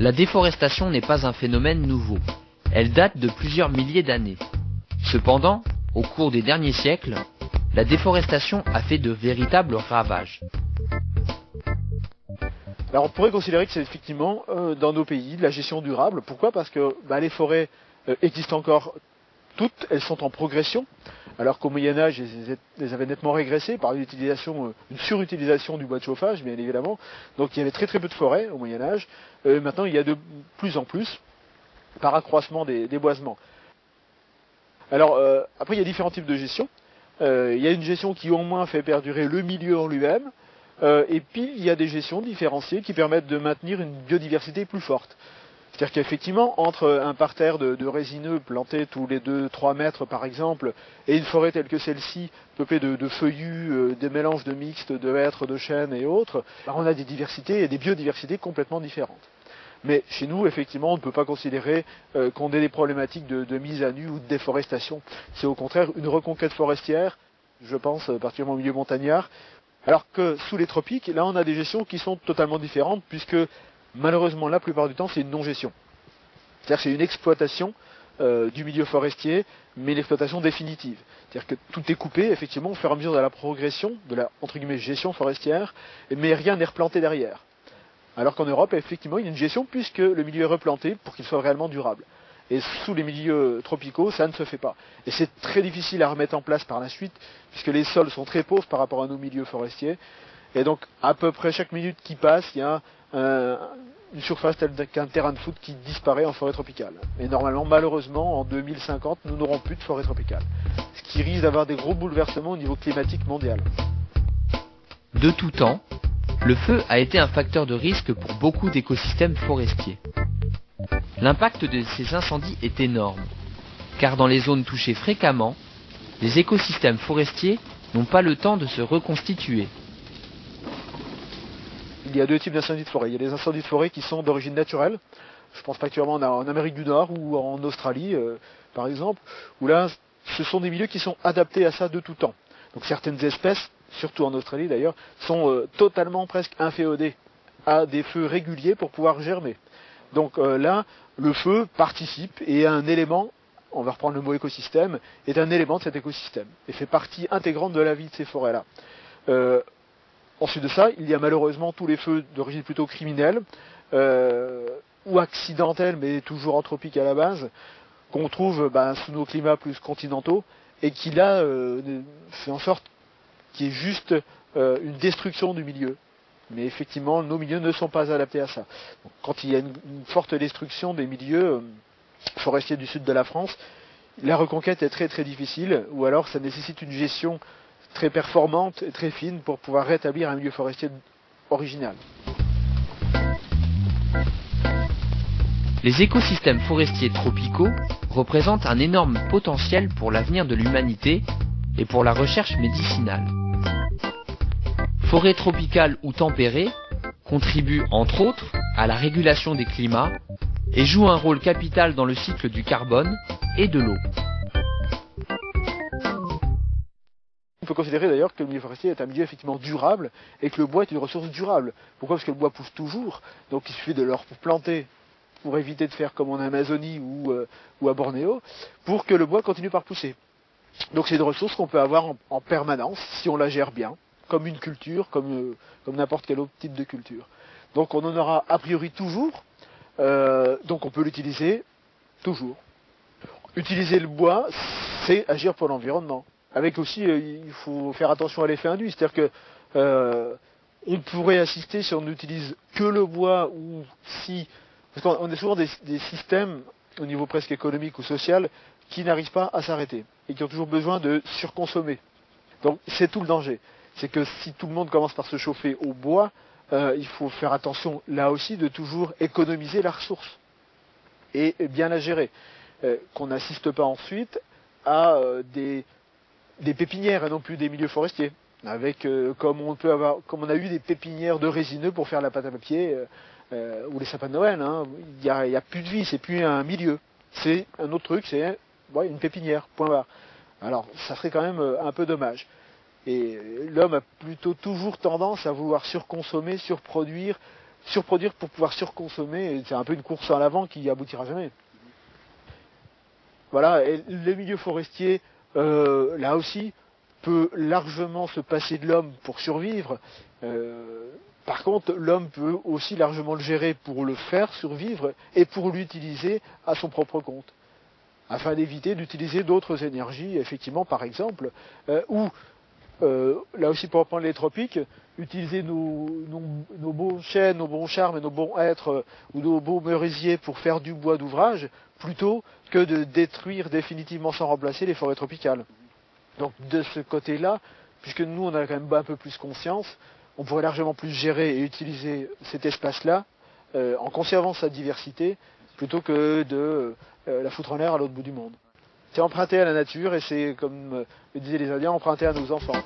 La déforestation n'est pas un phénomène nouveau. Elle date de plusieurs milliers d'années. Cependant, au cours des derniers siècles, la déforestation a fait de véritables ravages. Alors on pourrait considérer que c'est effectivement dans nos pays de la gestion durable. Pourquoi? Parce que les forêts existent encore toutes, elles sont en progression, alors qu'au Moyen-Âge, elles avaient nettement régressé par une surutilisation du bois de chauffage, bien évidemment. Donc il y avait très très peu de forêts au Moyen-Âge. Maintenant, il y a de plus en plus, par accroissement des boisements. Alors, après, il y a différents types de gestion. Il y a une gestion qui, au moins, fait perdurer le milieu en lui-même. Et puis, il y a des gestions différenciées qui permettent de maintenir une biodiversité plus forte. C'est-à-dire qu'effectivement, entre un parterre de résineux planté tous les 2-3 mètres par exemple, et une forêt telle que celle-ci, peuplée de feuillus, des mélanges de mixtes, de hêtres, de chênes et autres, on a des diversités et des biodiversités complètement différentes. Mais chez nous, effectivement, on ne peut pas considérer qu'on ait des problématiques de mise à nu ou de déforestation. C'est au contraire une reconquête forestière, je pense particulièrement au milieu montagnard, alors que sous les tropiques, là on a des gestions qui sont totalement différentes, puisque malheureusement, la plupart du temps, c'est une non-gestion. C'est-à-dire que c'est une exploitation du milieu forestier, mais l'exploitation définitive. C'est-à-dire que tout est coupé, effectivement, au fur et à mesure de la progression, de la, entre guillemets, gestion forestière, mais rien n'est replanté derrière. Alors qu'en Europe, effectivement, il y a une gestion, puisque le milieu est replanté pour qu'il soit réellement durable. Et sous les milieux tropicaux, ça ne se fait pas. Et c'est très difficile à remettre en place par la suite, puisque les sols sont très pauvres par rapport à nos milieux forestiers. Et donc, à peu près chaque minute qui passe, il y a une surface telle qu'un terrain de foot qui disparaît en forêt tropicale. Et normalement, malheureusement, en 2050, nous n'aurons plus de forêt tropicale. Ce qui risque d'avoir des gros bouleversements au niveau climatique mondial. De tout temps, le feu a été un facteur de risque pour beaucoup d'écosystèmes forestiers. L'impact de ces incendies est énorme, car dans les zones touchées fréquemment, les écosystèmes forestiers n'ont pas le temps de se reconstituer. Il y a deux types d'incendies de forêt. Il y a des incendies de forêt qui sont d'origine naturelle. Je pense particulièrement en Amérique du Nord ou en Australie, par exemple, où là, ce sont des milieux qui sont adaptés à ça de tout temps. Donc certaines espèces, surtout en Australie d'ailleurs, sont totalement presque inféodées à des feux réguliers pour pouvoir germer. Donc là, le feu participe et est un élément, on va reprendre le mot écosystème, est un élément de cet écosystème et fait partie intégrante de la vie de ces forêts-là. Ensuite de ça, il y a malheureusement tous les feux d'origine plutôt criminelle ou accidentelle, mais toujours anthropiques à la base, qu'on trouve sous nos climats plus continentaux et qui là fait en sorte qu'il y ait juste une destruction du milieu. Mais effectivement, nos milieux ne sont pas adaptés à ça. Donc, quand il y a une forte destruction des milieux forestiers du sud de la France, la reconquête est très très difficile, ou alors ça nécessite une gestion très performante et très fine pour pouvoir rétablir un milieu forestier original. Les écosystèmes forestiers tropicaux représentent un énorme potentiel pour l'avenir de l'humanité et pour la recherche médicinale. Forêts tropicales ou tempérées contribuent entre autres à la régulation des climats et jouent un rôle capital dans le cycle du carbone et de l'eau. On peut considérer d'ailleurs que le milieu forestier est un milieu effectivement durable et que le bois est une ressource durable. Pourquoi? Parce que le bois pousse toujours, donc il suffit de le planter pour éviter de faire comme en Amazonie ou à Bornéo, pour que le bois continue par pousser. Donc c'est une ressource qu'on peut avoir en permanence si on la gère bien, comme une culture, comme n'importe quel autre type de culture. Donc on en aura a priori toujours, donc on peut l'utiliser toujours. Utiliser le bois, c'est agir pour l'environnement. Avec aussi, il faut faire attention à l'effet induit, c'est-à-dire que on pourrait assister si on n'utilise que le bois ou si... Parce qu'on a souvent des systèmes, au niveau presque économique ou social, qui n'arrivent pas à s'arrêter et qui ont toujours besoin de surconsommer. Donc c'est tout le danger. C'est que si tout le monde commence par se chauffer au bois, il faut faire attention là aussi de toujours économiser la ressource et bien la gérer. Qu'on n'assiste pas ensuite à des pépinières et non plus des milieux forestiers. Avec comme on a eu des pépinières de résineux pour faire la pâte à papier ou les sapins de Noël. Il y a plus de vie, c'est plus un milieu. C'est un autre truc, c'est une pépinière, point barre. Alors ça serait quand même un peu dommage. Et l'homme a plutôt toujours tendance à vouloir surconsommer, surproduire, surproduire pour pouvoir surconsommer, et c'est un peu une course en avant qui aboutira jamais. Voilà, et les milieux forestiers, là aussi, peut largement se passer de l'homme pour survivre. Par contre, l'homme peut aussi largement le gérer pour le faire survivre et pour l'utiliser à son propre compte, afin d'éviter d'utiliser d'autres énergies, effectivement, par exemple, là aussi pour reprendre les tropiques, utiliser nos beaux chênes, nos bons charmes et nos bons hêtres ou nos beaux merisiers pour faire du bois d'ouvrage, plutôt que de détruire définitivement sans remplacer les forêts tropicales. Donc de ce côté-là, puisque nous on a quand même un peu plus conscience, on pourrait largement plus gérer et utiliser cet espace-là en conservant sa diversité, plutôt que de la foutre en l'air à l'autre bout du monde. C'est emprunter à la nature et c'est, comme le disaient les Indiens, emprunter à nos enfants.